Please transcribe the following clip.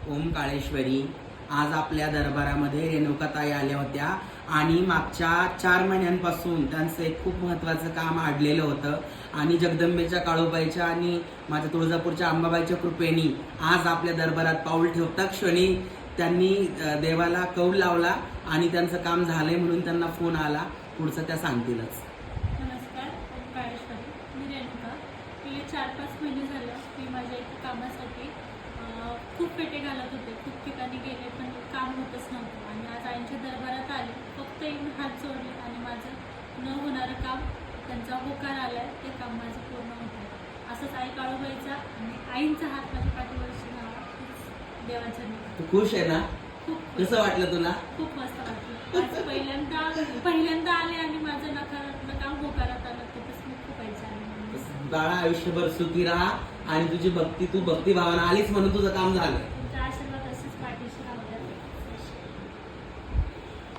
ओम काळेश्वरी. आज आपल्या दरबारामध्ये रेणुकाताई आल्या होत्या आणि मागच्या 4 महिन्यांपासून त्यांचं एक खूप महत्त्वाचं काम अडलेलं होतं आणि जगदंबेच्या काळूबाईच्या आणि माझ्या तुळजापूरच्या अंबाबाईच्या कृपेने आज आपल्या दरबारात पाऊल ठेवता क्षणी त्यांनी देवाला कौल लावला आणि त्यांचं काम झालंय म्हणून त्यांना फोन आला. पुढचं त्या सांगतीलच. नमस्कार, ओम काळेश्वरी. मी रेणुका. गेले 4-5 महिने झालं मी माझ्या एका कामासाठी खूप पेटे घालत होते, खूप ठिकाणी गेले पण काम होतच नव्हतं आणि आज आईंच्या दरबारात आले. फक्त येऊन हात जोडले आणि माझं न होणारं काम त्यांचा होकार आला आहे, ते काम माझं पूर्ण होत आहे. असंच आई काळूबाईचा आणि आईंचा हात माझ्या पाठीवरची नावा देवाच्या निमित्त. तू खुश आहे ना? खूप कसं वाटलं तुला? खूप मस्त वाटलं. आज पहिल्यांदा आले आणि माझं नकारात्मक काम होकारात आलं, तिथंच मी खूप आईच्या बाळा आयुष्यभर सुखी राहा आणि तुझी भक्ती तू भक्तिभावानं आलीच म्हणून तुझं काम झालं.